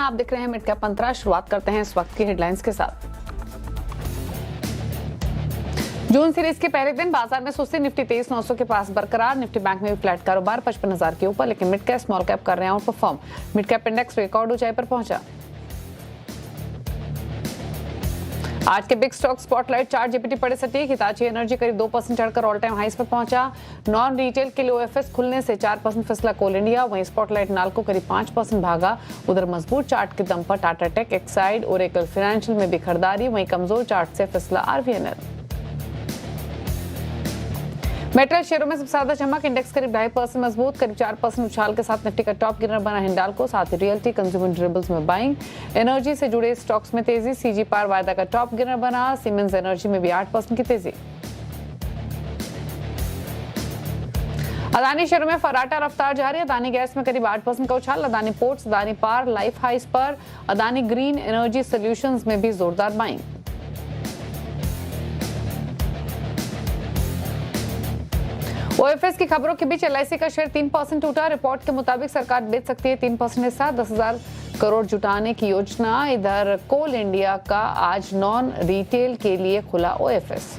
आप देख रहे हैं मिड कैप मंत्रा। शुरुआत करते हैं इस वक्त की हेडलाइंस के साथ। जून सीरीज के पहले दिन बाजार में सुस्ती, निफ्टी 23,900 के पास बरकरार। निफ्टी बैंक में भी फ्लैट कारोबार 55,000 के ऊपर, लेकिन मिड कैप स्मॉल कैप कर रहे हैं out perform. Mid cap index record ऊंचाई पर पहुंचा। आज के big stock spotlight, chart GPT पड़े सटीक। हिताची एनर्जी करीब 2% चढ़कर ऑल टाइम हाइस पर पहुंचा। नॉन रिटेल के लिए ओएफएस खुलने से 4% फिसला कोल इंडिया। वहीं स्पॉटलाइट नाल्को करीब 5% भागा। उधर मजबूत चार्ट के दम पर Tata Tech, Exide, Oracle financial में भी खरीदारी। वहीं कमजोर चार्ट से फिसला आरवीएनएल। मेटल शेयरों में सबसे ज्यादा चमक, इंडेक्स करीब 2.5% मजबूत, करीब 4% उछाल के साथ निफ्टी का टॉप गिनर बना हिंडाल्को। साथ ही रियल्टी, कंज्यूमर ड्यूरेबल्स में बाइंग। एनर्जी से जुड़े स्टॉक्स में तेजी, सीजी पावर वायदा का टॉप गिनर बना। सीमेंस एनर्जी में भी 8% की तेजी। अदानी शेयरों में फराटा रफ्तार जारी। अदानी गैस में करीब 8% का उछाल। Adani ports, Adani power life highs पर। अदानी ग्रीन एनर्जी सोल्यूशंस में भी जोरदार बाइंग। ओएफएस की खबरों के बीच एलआईसी का शेयर 3% टूटा। रिपोर्ट के मुताबिक सरकार बेच सकती है 3% हिस्सा। 10,000 करोड़ जुटाने की योजना। इधर कोल इंडिया का आज नॉन रिटेल के लिए खुला ओएफएस।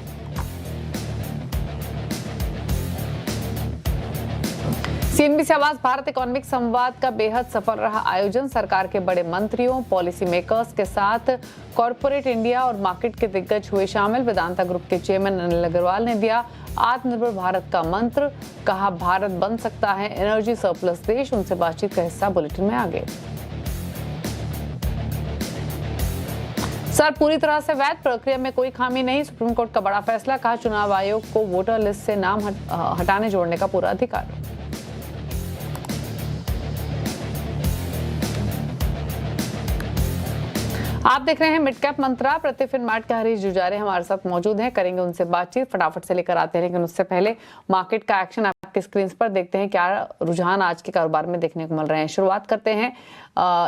सीएनबीसी आवाज भारत इकोनॉमिक संवाद का बेहद सफल रहा आयोजन। सरकार के बड़े मंत्रियों, पॉलिसी मेकर्स के साथ कॉर्पोरेट इंडिया और मार्केट के दिग्गज हुए शामिल। वेदांता ग्रुप के चेयरमैन अनिल अग्रवाल ने दिया आत्मनिर्भर भारत का मंत्र, कहा भारत बन सकता है एनर्जी सरप्लस देश। उनसे बातचीत का हिस्सा बुलेटिन में आगे। सर, पूरी तरह से वैध, प्रक्रिया में कोई खामी नहीं। सुप्रीम कोर्ट का बड़ा फैसला, कहा चुनाव आयोग को वोटर लिस्ट से नाम हटाने जोड़ने का पूरा अधिकार। आप देख रहे हैं मिड कैप मंत्रा। प्रतिफिन मार्ट के हरीश जुजारे हमारे साथ मौजूद हैं, करेंगे उनसे बातचीत। फटाफट से लेकर आते हैं, लेकिन उससे पहले मार्केट का एक्शन आपके स्क्रीन पर देखते हैं, क्या रुझान आज के कारोबार में देखने को मिल रहे हैं। शुरुआत करते हैं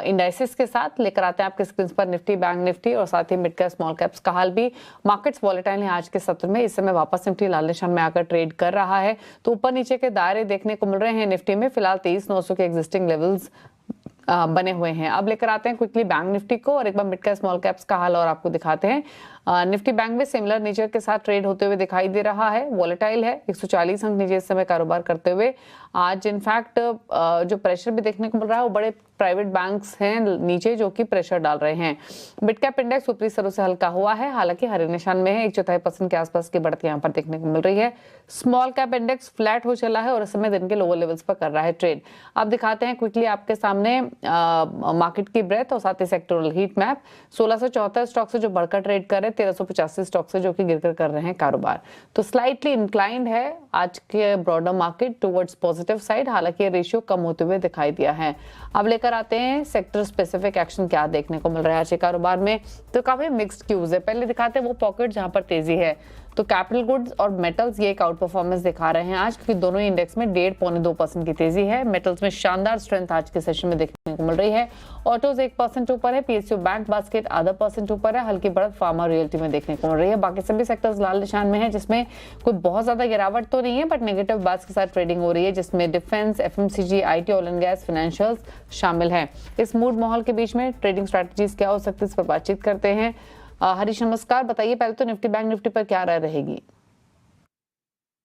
इंडाइसेस के साथ, लेकर आते हैं आपके स्क्रीन पर निफ्टी, बैंक निफ्टी और साथ ही मिड कैप स्मॉल कैप्स का हाल भी। मार्केट्स वॉलेटाइल हैं आज के सत्र में। इस समय वापस निफ्टी लाल निशान में आकर ट्रेड कर रहा है, तो ऊपर नीचे के दायरे देखने को मिल रहे हैं। निफ्टी में फिलहाल 23,900 के एग्जिस्टिंग लेवल्स बने हुए हैं। अब लेकर आते हैं क्विकली बैंक निफ्टी को और एक बार मिड कैप स्मॉल कैप्स का हाल और आपको दिखाते हैं। निफ्टी बैंक में सिमिलर नेचर के साथ ट्रेड होते हुए दिखाई दे रहा है। वॉलेटाइल है, 140 अंक नीचे इस समय कारोबार करते हुए। आज इनफैक्ट जो प्रेशर भी देखने को मिल रहा है वो बड़े प्राइवेट बैंक्स हैं नीचे, जो कि प्रेशर डाल रहे हैं। मिड कैप इंडेक्स ऊपरी सरों से हल्का हुआ है, हालांकि हरे निशान में है। 1/4% के आसपास की बढ़त यहाँ पर देखने को मिल रही है। स्मॉल कैप इंडेक्स फ्लैट हो चला है और इस समय दिन के लोअर लेवल्स पर कर रहा है ट्रेड। अब दिखाते हैं क्विकली आपके सामने मार्केट की ब्रेथ और साथ ही सेक्टोरल हीट मैप। 1674 स्टॉक से जो बढ़कर ट्रेड कर रहे हैं, 1385 स्टॉक से जो कि गिरकर कर रहे हैं कारोबार। तो स्लाइटली इंक्लाइंड है आज के broader market towards positive side, हालांकि रेशियो कम होते हुए दिखाई दिया है। अब लेकर आते हैं सेक्टर स्पेसिफिक एक्शन क्या देखने को मिल रहा है आज के कारोबार में। तो काफी मिक्स्ड क्यूज है। पहले दिखाते हैं वो पॉकेट जहां पर तेजी है। तो कैपिटल गुड्स और मेटल्स ये एक आउट परफॉर्मेंस दिखा रहे हैं आज, क्योंकि दोनों ही इंडेक्स में 1.5-2% की तेजी है। मेटल्स में शानदार स्ट्रेंथ आज के सेशन में देखने को मिल रही है। ऑटोज 1% ऊपर है, पीएसयू बैंक बास्केट आधा % ऊपर है। हल्की बढ़त फार्मा रियल्टी में देखने को मिल रही है। बाकी सभी सेक्टर्स लाल निशान में है, जिसमें कोई बहुत ज्यादा गिरावट तो नहीं है, बट नेगेटिव बात के साथ ट्रेडिंग हो रही है, जिसमें defence, FMCG, IT, oil and gas, financials शामिल है। इस मूड माहौल के बीच में ट्रेडिंग स्ट्रैटेजीज क्या हो सकती है, इस पर बातचीत करते हैं। हरीश नमस्कार, बताइए पहले तो निफ्टी बैंक निफ्टी पर क्या राय रहेगी।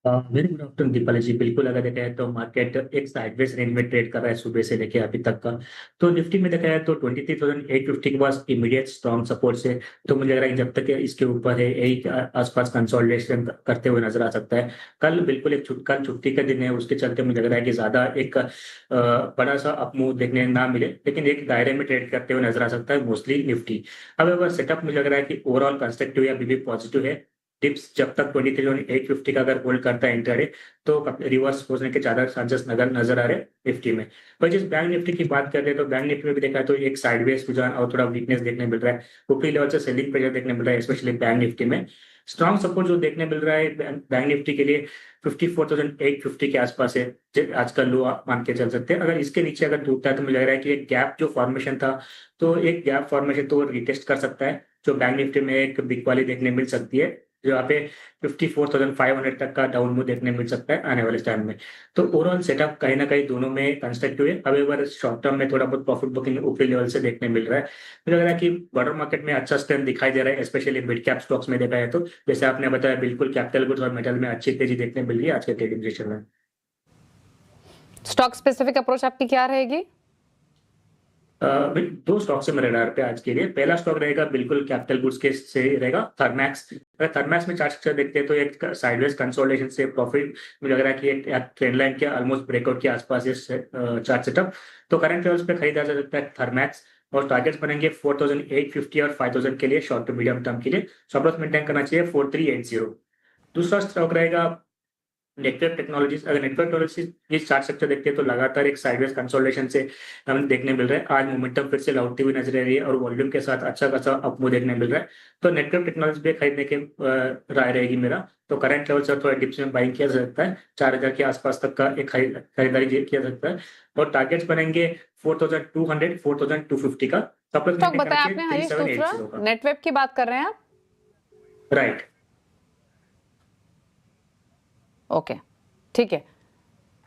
वेरी गुड आफ्टरनून दीपाली जी। बिल्कुल, अगर देखा जाए तो मार्केट एक साइडवेज रेंज में ट्रेड कर रहा है सुबह से लेके अभी तक का। तो निफ्टी में देखा जाए तो 23,850 के पास इमीडिएट स्ट्रॉन्ग सपोर्ट से, तो मुझे लग रहा है कि जब तक इसके ऊपर है यही आसपास कंसोलिडेशन करते हुए नजर आ सकता है। कल बिल्कुल कल छुट्टी का दिन है, उसके चलते मुझे लग रहा है कि ज्यादा एक बड़ा सा अपमूव देखने ना मिले, लेकिन एक दायरे में ट्रेड करते हुए नजर आ सकता है मोस्टली निफ्टी। अब अगर सेटअप मुझे लग रहा है कि ओवरऑल कंस्ट्रक्टिव या अभी भी पॉजिटिव है। टिप्स जब तक 23,850 का अगर होल्ड करता है इंट्राडे, तो रिवर्स होने के ज्यादा चांसेस नजर आ रहे हैं निफ्टी में। पर जिस बैंक निफ्टी की बात करते हैं, तो बैंक निफ्टी में भी देखा है तो एक साइडवेज रुझान और थोड़ा वीकनेस देखने मिल रहा है। ऊपरी लेवल से सेलिंग प्रेशर देखने मिल रहा है, स्पेशली बैंक निफ्टी में। स्ट्रॉन्ग सपोर्ट जो देखने मिल रहा है बैंक निफ्टी के लिए 54,850 के आसपास है, आज का लो आप मान के चल सकते हैं। अगर इसके नीचे अगर टूटता है तो मुझे लग रहा है कि एक गैप जो फॉर्मेशन था, तो एक गैप फॉर्मेशन तो रिटेस्ट कर सकता है, जो बैंक निफ्टी में एक बिग वाली देखने मिल सकती है। जो यहाँ पे 54,500 तक का डाउन मूव देखने मिल सकता है आने वाले टाइम में। तो ओवरऑल सेटअप कहीं ना कहीं दोनों में कंस्ट्रक्टिव है। अवेवर शॉर्ट टर्म में थोड़ा बहुत प्रॉफिट बुकिंग ऊपरी लेवल से देखने मिल रहा है। मुझे लग रहा है कि बॉर्डर मार्केट में अच्छा स्ट्रेंथ दिखाई दे रहा है, स्पेशली मिड कैप स्टॉक्स में देखा है तो जैसे आपने बताया बिल्कुल कैपिटल गुड्स और मेटल में अच्छी तेजी देखने मिल रही है आज के ट्रेडिंग सेशन में। स्टॉक स्पेसिफिक अप्रोच आपकी क्या रहेगी? दो स्टॉक्स है मेरे रडार पे आज के लिए। पहला स्टॉक रहेगा बिल्कुल कैपिटल गुड्स के से रहेगा थर्मैक्स। अगर थर्मैक्स में चार्ट स्ट्रक्चर देखते हैं तो एक साइडवेज कंसोलिडेशन से प्रॉफिट मुझे लग रहा है कि एक ट्रेंड लाइन के ऑलमोस्ट ब्रेकआउट के आसपास चार्ट सेटअप। तो करंट लेवल्स पे खरीदा जा सकता है थर्मैक्स और टारगेट्स बनेंगे 4,850 और 5,000 के लिए शॉर्ट टू मीडियम टर्म के लिए। स्टॉप लॉस मेंटेन करना चाहिए 4,380। दूसरा स्टॉक रहेगा नेटवर्क टेक्नोलॉजीज। अगर नेटवर्क टेक्नोलॉजीज की चार्ट स्ट्रक्चर देखते हैं तो लगातार एक साइडवेज कंसोलिडेशन से हमें देखने मिल रहा है। आज मोमेंटम फिर से लौटती हुई नजर आ रही है और वॉल्यूम के साथ अच्छा खासा अपमूव देखने मिल रहा है। तो नेटवर्क टेक्नोलॉजी पे खरीदने के राय रहेगी मेरा। तो करंट लेवल से थोड़ा डिप्स में बाइंग किया जा सकता है, 4,000 के आसपास तक का एक खरीदारी किया जा सकता है और टारगेट्स बनेंगे 4,200 4,250 का। स्टॉक बताया आपने हरीश, दूसरा नेटवेब की बात कर रहे हैं आप? राइट, ओके, ठीक है।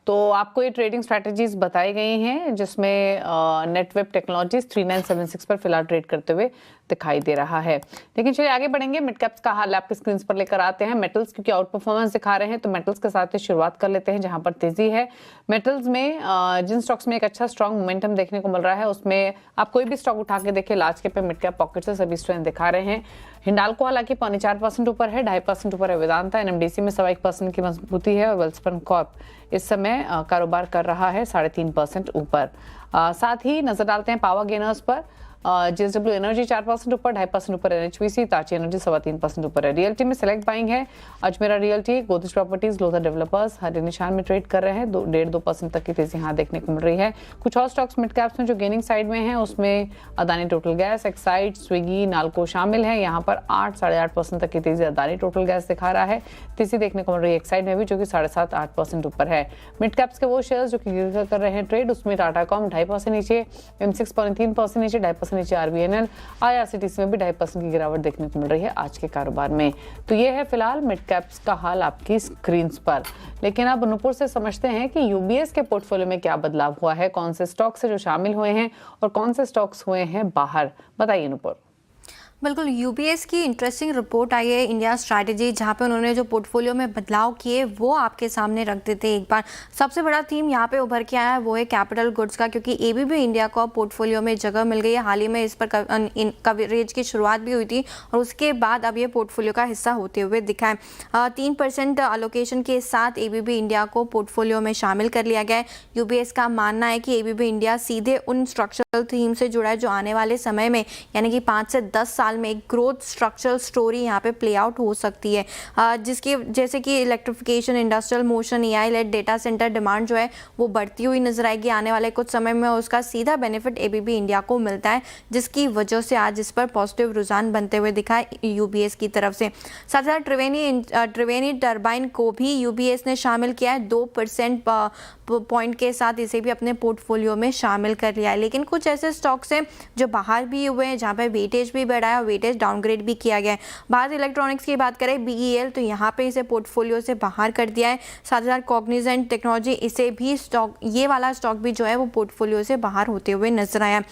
तो आपको ये ट्रेडिंग स्ट्रैटेजीज बताई गई हैं जिसमें नेटवेब टेक्नोलॉजीज 3976 पर फिलहाल ट्रेड करते हुए दिखाई दे रहा है। लेकिन चलिए आगे बढ़ेंगे, मिड कैप्स का हाल आपके स्क्रीन पर लेकर आते हैं। मेटल्स क्योंकि आउट परफॉर्मेंस दिखा रहे हैं तो मेटल्स के साथ शुरुआत कर लेते हैं जहां पर तेजी है। मेटल्स में जिन स्टॉक्स में एक अच्छा स्ट्रॉन्ग मोमेंटम देखने को मिल रहा है उसमें आप कोई भी स्टॉक उठा के देखिए लार्ज कैप पे मिड कैप पॉकेट से सभी स्ट्रेंथ दिखा रहे हैं। हिंडाल्को हालांकि 4.25% ऊपर है, 2.5% ऊपर है वेदांता। एनएमडीसी में 1% की मजबूती है और वेल्सपन कॉर्प इस समय कारोबार कर रहा है 3.5% ऊपर। साथ ही नजर डालते हैं पावर गेनर्स पर। जेएसडब्ल्यू एनर्जी 4% ऊपर, 2.5% ऊपर एनएचपीसी, ताची एनर्जी 3.25% ऊपर है। रियल्टी में सिलेक्ट बाइंग है Ajmera realty, Godrej properties, Lodha developers हरे निशान में ट्रेड कर रहे हैं। 1.5-2% तक की तेजी यहाँ देखने को मिल रही है। कुछ और स्टॉक्स मिड कैप्स में जो गेनिंग साइड में है उसमें Adani total gas, Exide, Swiggy, NALCO शामिल है। यहाँ पर 8-8.5% तक की तेजी अदानी टोटल गैस दिखा रहा है। तेजी देखने को मिल रही है एक्साइड में भी जो कि 7.5-8% ऊपर है। मिड कैप्स के वो शेयर्स जो कि गिर कर रहे हैं ट्रेड, उसमें टाटा कॉम 2.5% नीचे, M6 3% नीचे, 2.5% नीचे आरबीएनएल, आईआरसीटीसी में भी 2.5% की गिरावट देखने को मिल रही है आज के कारोबार में। तो ये है फिलहाल मिड कैप्स का हाल आपकी स्क्रीन पर। लेकिन अब नुपुर से समझते हैं कि यूबीएस के पोर्टफोलियो में क्या बदलाव हुआ है, कौन से स्टॉक्स है जो शामिल हुए हैं और कौन से स्टॉक्स हुए हैं बाहर। बताइए नुपुर। बिल्कुल, यूबीएस की इंटरेस्टिंग रिपोर्ट आई है इंडिया स्ट्रैटेजी, जहाँ पे उन्होंने जो पोर्टफोलियो में बदलाव किए वो आपके सामने रख देते एक बार। सबसे बड़ा थीम यहाँ पे उभर के आया है वो है कैपिटल गुड्स का, क्योंकि एबीबी इंडिया को पोर्टफोलियो में जगह मिल गई है। हाल ही में इस पर कवरेज की शुरुआत भी हुई थी और उसके बाद अब ये पोर्टफोलियो का हिस्सा होते हुए दिखा है। 3% अलोकेशन के साथ एबीबी इंडिया को पोर्टफोलियो में शामिल कर लिया गया है। यूबीएस का मानना है कि एबीबी इंडिया सीधे उन स्ट्रक्चरल थीम से जुड़ा है जो आने वाले समय में यानी कि 5 से 10 साल में एक ग्रोथ स्ट्रक्चरल स्टोरी यहाँ पे प्ले आउट हो सकती है, जिसकी जैसे कि electrification, industrial motion, AI led data centre demand जो है वो बढ़ती हुई नजर आएगी आने वाले कुछ समय में। उसका सीधा बेनिफिट एबीबी इंडिया को मिलता है, जिसकी वजह से आज इस पर पॉजिटिव रुझान बनते हुए दिखा है यूबीएस की तरफ से। साथ साथ त्रिवेणी टर्बाइन को भी यूबीएस ने शामिल किया है, 2% पॉइंट के साथ इसे भी अपने पोर्टफोलियो में शामिल कर लिया है। लेकिन कुछ ऐसे स्टॉक्स हैं जो बाहर भी हुए हैं जहाँ पे वेटेज भी बढ़ा है और वेटेज डाउनग्रेड भी किया गया है। भारत इलेक्ट्रॉनिक्स की बात करें बीईएल, तो यहाँ पे इसे पोर्टफोलियो से बाहर कर दिया है। साथ ही साथ कॉग्निजेंट टेक्नोलॉजी, इसे भी स्टॉक, ये वाला स्टॉक भी जो है वो पोर्टफोलियो से बाहर होते हुए नजर आया।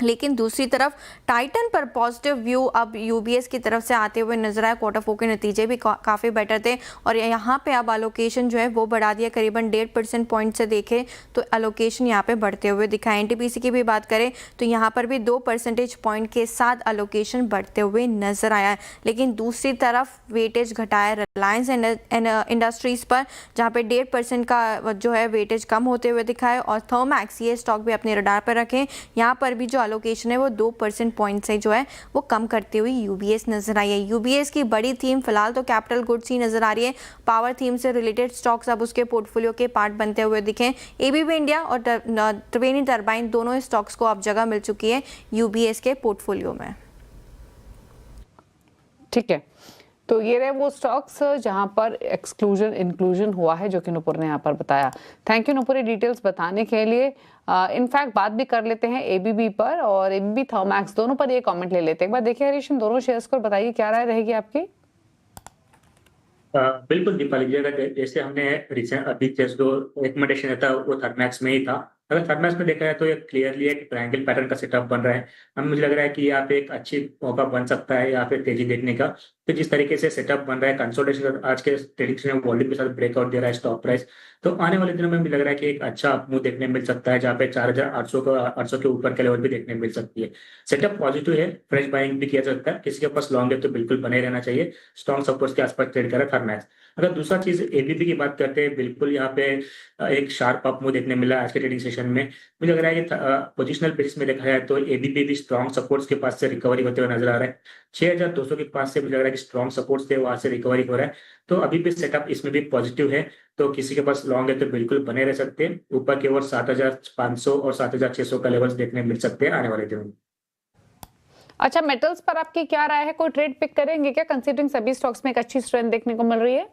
लेकिन दूसरी तरफ टाइटन पर पॉजिटिव व्यू अब यूबीएस की तरफ से आते हुए नजर आया। क्वार्टर 4 के नतीजे भी काफ़ी बेटर थे और यहाँ पे अब अलोकेशन जो है वो बढ़ा दिया, करीबन 1.5% पॉइंट से देखें तो अलोकेशन यहाँ पे बढ़ते हुए दिखा। एनटीपीसी की भी बात करें तो यहाँ पर भी 2% पॉइंट के साथ अलोकेशन बढ़ते हुए नजर आया। लेकिन दूसरी तरफ वेटेज घटाया रिलायंस इंडस्ट्रीज पर, जहाँ पे 1.5% का जो है वेटेज कम होते हुए दिखा है। और थर्मैक्स, ये स्टॉक भी अपने रडार पर रखें, यहाँ पर भी जो लोकेशन है वो 2% पॉइंट से जो है वो कम करती हुई यूबीएस नजर आई है। यूबीएस की बड़ी थीम फिलहाल तो कैपिटल गुड्स ही नजर आ रही है। पावर थीम से रिलेटेड स्टॉक्स अब उसके पोर्टफोलियो के पार्ट बनते हुए दिखे। एबीबी इंडिया और त्रिवेणी टर्बाइन दोनों स्टॉक्स को अब जगह मिल चुकी है यूबीएस के पोर्टफोलियो में। ठीक है, तो ये रहे वो स्टॉक्स जहां पर एक्सक्लूजन इंक्लूजन हुआ है जो कि नुपुर ने यहाँ पर बताया। थैंक यू नुपुर डिटेल्स बताने के लिए। इनफैक्ट बात भी कर लेते हैं एबीबी पर और एबीबी थर्मैक्स दोनों पर ये कमेंट ले लेते हैं। एक बार देखिए हरीश, इन दोनों शेयर्स को बताइए क्या राय रहेगी आपकी। बिल्कुल दीपाली जी, अगर जैसे हमने रिसेंट अभी जैसे जो रिकमेंडेशन था वो थर्मैक्स में ही था। अगर थर्मैक्स में देखा जाए तो ये क्लियरली एक ट्रायंगल पैटर्न का सेटअप बन रहा है। अब मुझे लग रहा है कि यहाँ पे एक अच्छी मौका बन सकता है यहाँ पे तेजी देखने का। तो जिस तरीके से सेटअप बन रहा है, कंसोलिडेशन आज के ट्रेडिंग में वॉल्यूम के साथ ब्रेकआउट दे रहा है स्टॉक प्राइस, तो आने वाले दिनों में मुझे लग रहा है कि एक अच्छा अपमूव देखने मिल सकता है, जहाँ पे 4,800 का 800 के ऊपर के लेवल भी देखने मिल सकती है। सेटअप पॉजिटिव है, फ्रेश बाइंग भी किया जा सकता है, किसी के पास लॉन्ग है तो बिल्कुल बने रहना चाहिए। स्ट्रॉन्ग सपोर्ट के आसपास ट्रेड कर रहा है थर्मैक्स। अगर दूसरा चीज एबीबी की बात करते हैं, बिल्कुल यहाँ पे एक शार्प अप मूव देखने मिला आज के ट्रेडिंग सेशन में। मुझे लग रहा है कि पोजिशनल बेसिस में देखा जाए तो एबीबी भी स्ट्रॉन्ग सपोर्ट्स के पास से रिकवरी होते हुए नजर आ रहा है। 6,200 के पास से मुझे लग रहा है कि स्ट्रॉन्ग सपोर्ट्स थे, वहां से रिकवरी हो रहा है। तो अभी भी सेटअप इसमें भी पॉजिटिव है। तो किसी के पास लॉन्ग है तो बिल्कुल बने रह सकते हैं। ऊपर की ओर 7,500 और 7,600 का लेवल्स देखने मिल सकते हैं आने वाले दिनों में। अच्छा, मेटल्स पर आपकी क्या राय है? कोई ट्रेड पिक करेंगे क्या, कंसीडरिंग सभी स्टॉक्स में एक अच्छी स्ट्रेंथ देखने को मिल रही है?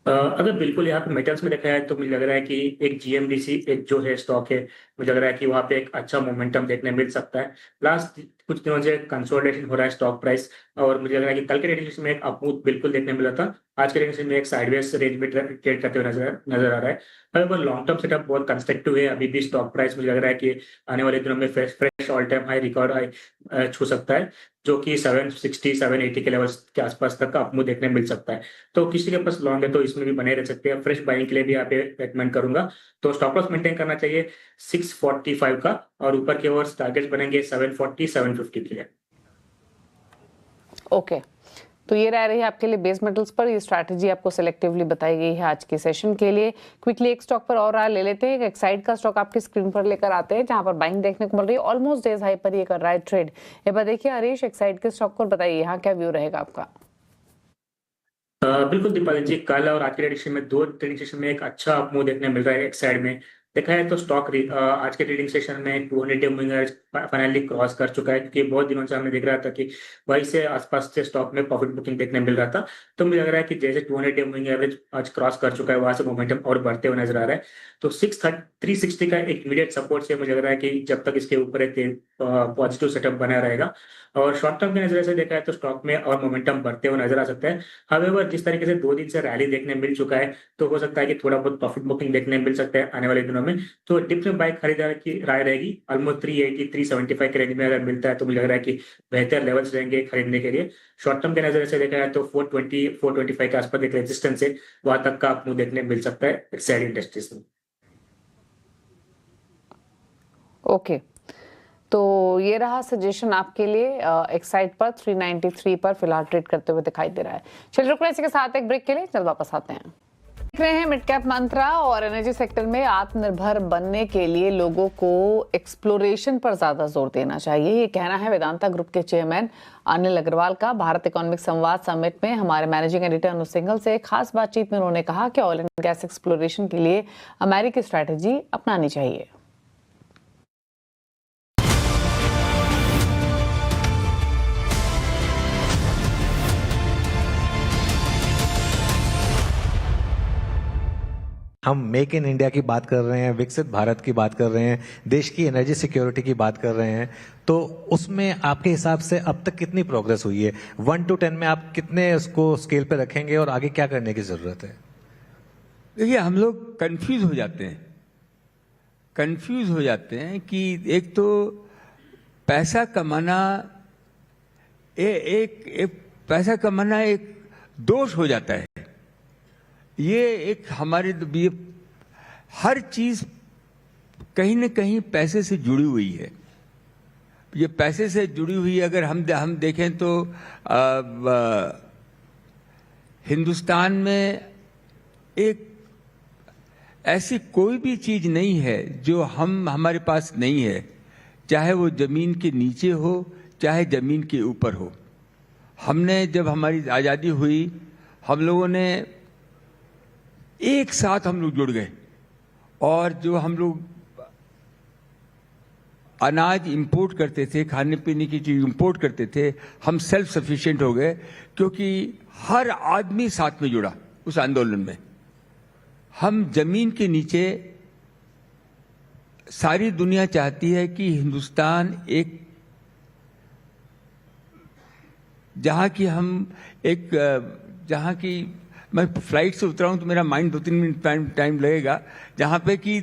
अगर बिल्कुल यहाँ पे मेटल्स में देखा जाए तो मुझे लग रहा है कि एक जीएमडीसी एक जो है स्टॉक है, मुझे लग रहा है कि वहाँ पे एक अच्छा मोमेंटम देखने मिल सकता है। लास्ट कुछ दिनों से कंसोलिडेशन हो रहा है स्टॉक प्राइस, और मुझे लग रहा है कि कल के ट्रेडिंग में एक अपमूव बिल्कुल देखने मिला था। आज के ट्रेडिंग में एक साइडवेज रेंज में ट्रेड करते हुए नजर आ रहा है। अगर लॉन्ग टर्म सेटअप बहुत कंस्ट्रक्टिव है, अभी भी स्टॉक प्राइस मुझे लग रहा है कि आने वाले दिनों में fresh all time high record high छू सकता है, जो कि 760 780 के लेवल्स के आसपास तक का अपमूव देखने मिल सकता है। तो किसी के पास लॉन्ग है तो इसमें भी बने रह सकते हैं। फ्रेश बाइंग के लिए भी यहाँ पे रेकमेंड करूंगा। तो स्टॉप लॉस मेंटेन करना चाहिए 645 का, और ऊपर के ओर टारगेट्स बनेंगे 740 750 के लिए। ओके, तो ये रह रही है आपके लिए बेस मेटल्स पर। ये स्ट्रैटेजी आपको सिलेक्टिवली बताई गई है आज के सेशन के लिए। क्विकली एक स्टॉक पर और राय ले लेते हैं। एक एक्साइड का स्टॉक आपकी स्क्रीन पर लेकर आते हैं, जहां पर बाइंग देखने को मिल रही है। ऑलमोस्ट डेज हाई पर ये कर रहा है ट्रेड। एक बार देखिए हरीश, एक्साइड के स्टॉक को बताइए यहाँ क्या व्यू रहेगा आपका? बिल्कुल दीपाली जी, कल और आज के ट्रेडिंग सेशन में दो ट्रेडिंग सेशन में एक अच्छा अपमूव देखने मिल रहा है। एक साइड में देखा है तो स्टॉक आज के ट्रेडिंग सेशन में 200 मूविंग एवरेज फाइनली क्रॉस कर चुका है, क्योंकि बहुत दिनों से हमने देख रहा था कि वहीं से आसपास से स्टॉक में प्रॉफिट बुकिंग देखने मिल रहा था। तो मुझे लग रहा है कि जैसे 200 मूविंग एवरेज आज क्रॉस कर चुका है, वहां से मोमेंटम और बढ़ते हुए नजर आ रहा है। तो 360 का एक इमीडिएट सपोर्ट से मुझे लग रहा है कि जब तक इसके ऊपर एक पॉजिटिव सेटअप बना रहेगा, और शॉर्ट टर्म के नजर से देखा है तो स्टॉक में और मोमेंटम बढ़ते हुए नजर आ सकता है। हावेवर जिस तरीके से 2 दिन से रैली देखने मिल चुका है, तो हो सकता है कि थोड़ा बहुत प्रॉफिट बुकिंग देखने मिल सकता है आने वाले दिनों में। तो डिप में बाइक खरीदार की राय रहेगी ऑलमोस्ट 380 375 के रेंज में अगर मिलता है तो मुझे लग रहा है कि बेहतर लेवल्स रहेंगे खरीदने के लिए। शॉर्ट टर्म के नजर से देखा है तो 420 425 के आसपास एक रेजिस्टेंस है, वहां तक का आपको देखने मिल सकता है एक्साइड इंडस्ट्रीज में। ओके, तो ये रहा सजेशन आपके लिए। एक्साइड पर 393 पर फिलहाल ट्रेड करते हुए दिखाई दे रहा है। चलिए रुक रहे हैं इसी के साथ एक ब्रेक के लिए, जल्द वापस आते हैं। देख रहे हैं मिड कैप मंत्रा। और एनर्जी सेक्टर में आत्मनिर्भर बनने के लिए लोगों को एक्सप्लोरेशन पर ज्यादा जोर देना चाहिए, ये कहना है वेदांता ग्रुप के चेयरमैन अनिल अग्रवाल का। भारत इकोनॉमिक संवाद समिट में हमारे मैनेजिंग एडिटर अनुज सिंघल से खास बातचीत में उन्होंने कहा कि ऑयल एंड गैस एक्सप्लोरेशन के लिए अमेरिकी स्ट्रैटेजी अपनानी चाहिए। हम मेक इन इंडिया की बात कर रहे हैं, विकसित भारत की बात कर रहे हैं, देश की एनर्जी सिक्योरिटी की बात कर रहे हैं, तो उसमें आपके हिसाब से अब तक कितनी प्रोग्रेस हुई है? 1 to 10 में आप कितने उसको स्केल पे रखेंगे और आगे क्या करने की जरूरत है? देखिए, हम लोग कंफ्यूज हो जाते हैं कि एक तो पैसा कमाना पैसा कमाना एक दोष हो जाता है। ये एक हमारे ये हर चीज कहीं न कहीं पैसे से जुड़ी हुई है। ये पैसे से जुड़ी हुई, अगर हम देखें तो हिंदुस्तान में एक ऐसी कोई भी चीज नहीं है जो हमारे पास नहीं है, चाहे वो जमीन के नीचे हो चाहे जमीन के ऊपर हो। हमने जब हमारी आज़ादी हुई, हम लोगों ने एक साथ हम लोग जुड़ गए, और जो हम लोग अनाज इंपोर्ट करते थे, खाने पीने की चीज इंपोर्ट करते थे, हम सेल्फ सफिशिएंट हो गए, क्योंकि हर आदमी साथ में जुड़ा उस आंदोलन में। हम जमीन के नीचे, सारी दुनिया चाहती है कि हिंदुस्तान एक, जहां की हम एक जहाँ की मैं फ्लाइट से उतरा हूँ तो मेरा माइंड 2-3 मिनट टाइम लगेगा, जहाँ पे कि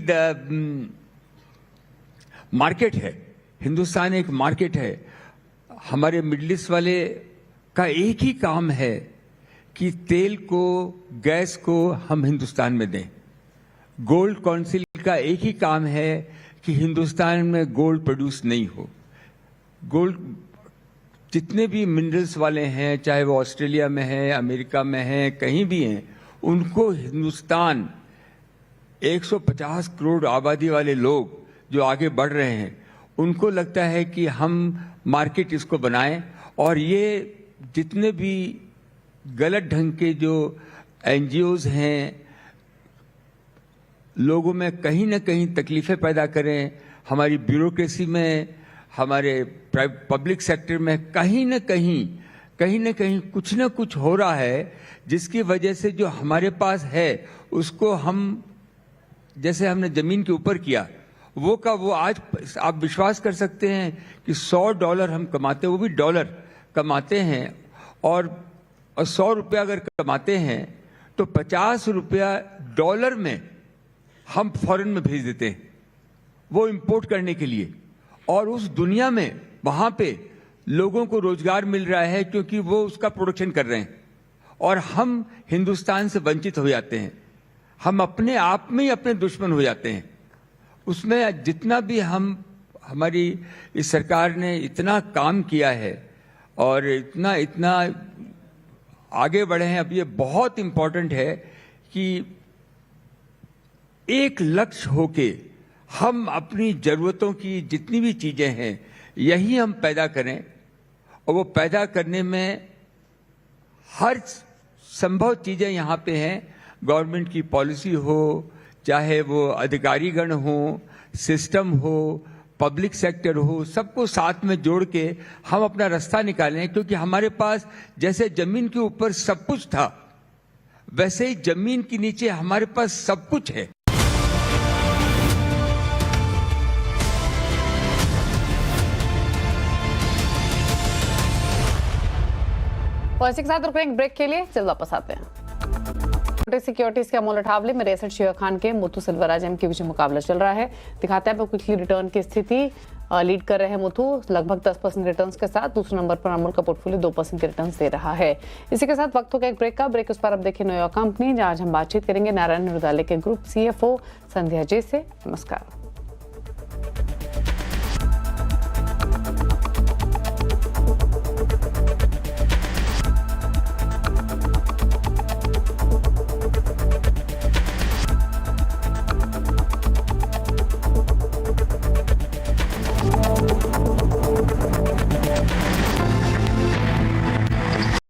मार्केट है, हिंदुस्तान एक मार्केट है। हमारे मिडिल ईस्ट वाले का एक ही काम है कि तेल को, गैस को हम हिंदुस्तान में दें। गोल्ड काउंसिल का एक ही काम है कि हिंदुस्तान में गोल्ड प्रोड्यूस नहीं हो। गोल्ड जितने भी मिनरल्स वाले हैं, चाहे वो ऑस्ट्रेलिया में है, अमेरिका में है, कहीं भी हैं, उनको हिंदुस्तान 150 करोड़ आबादी वाले लोग जो आगे बढ़ रहे हैं, उनको लगता है कि हम मार्केट इसको बनाएं। और ये जितने भी गलत ढंग के जो एनजीओज हैं, लोगों में कहीं ना कहीं तकलीफें पैदा करें, हमारी ब्यूरोक्रेसी में, हमारे पब्लिक सेक्टर में कहीं ना कहीं कुछ ना कुछ हो रहा है, जिसकी वजह से जो हमारे पास है उसको हम, जैसे हमने जमीन के ऊपर किया, वो का वो आज आप विश्वास कर सकते हैं कि $100 हम कमाते हैं, वो भी डॉलर कमाते हैं, और 100 रुपया अगर कमाते हैं तो 50 रुपया डॉलर में हम फॉरेन में भेज देते हैं, वो इंपोर्ट करने के लिए। और उस दुनिया में वहां पे लोगों को रोजगार मिल रहा है क्योंकि वो उसका प्रोडक्शन कर रहे हैं, और हम हिंदुस्तान से वंचित हो जाते हैं। हम अपने आप में ही अपने दुश्मन हो जाते हैं। उसमें जितना भी हमारी इस सरकार ने इतना काम किया है और इतना आगे बढ़े हैं, अब ये बहुत इंपॉर्टेंट है कि एक लक्ष्य होके हम अपनी जरूरतों की जितनी भी चीजें हैं यही हम पैदा करें, और वो पैदा करने में हर संभव चीजें यहाँ पे हैं। गवर्नमेंट की पॉलिसी हो, चाहे वो अधिकारीगण हो, सिस्टम हो, पब्लिक सेक्टर हो, सबको साथ में जोड़ के हम अपना रास्ता निकालें। क्योंकि हमारे पास जैसे जमीन के ऊपर सब कुछ था, वैसे ही जमीन के नीचे हमारे पास सब कुछ है। और इसी के साथ रुकेंगे ब्रेक के लिए, जल्द वापस आते हैं। सिक्योरिटीज के अमोल अठावले में रेसट शेयर खान के मुथु सिल्वराज के बीच मुकाबला चल रहा है। दिखाते हैं क्विकली रिटर्न की स्थिति। लीड कर रहे हैं मुथु लगभग 10% रिटर्न्स के साथ। दूसरे नंबर पर अमोल का पोर्टफोलियो 2% के रिटर्न्स दे रहा है। इसी के साथ वक्त हो गया एक ब्रेक का। ब्रेक उस पर अब देखिए न्यूयॉर्क कंपनी, जहां आज हम बातचीत करेंगे नारायण हृदयालय के ग्रुप CFO संध्या जे से। नमस्कार।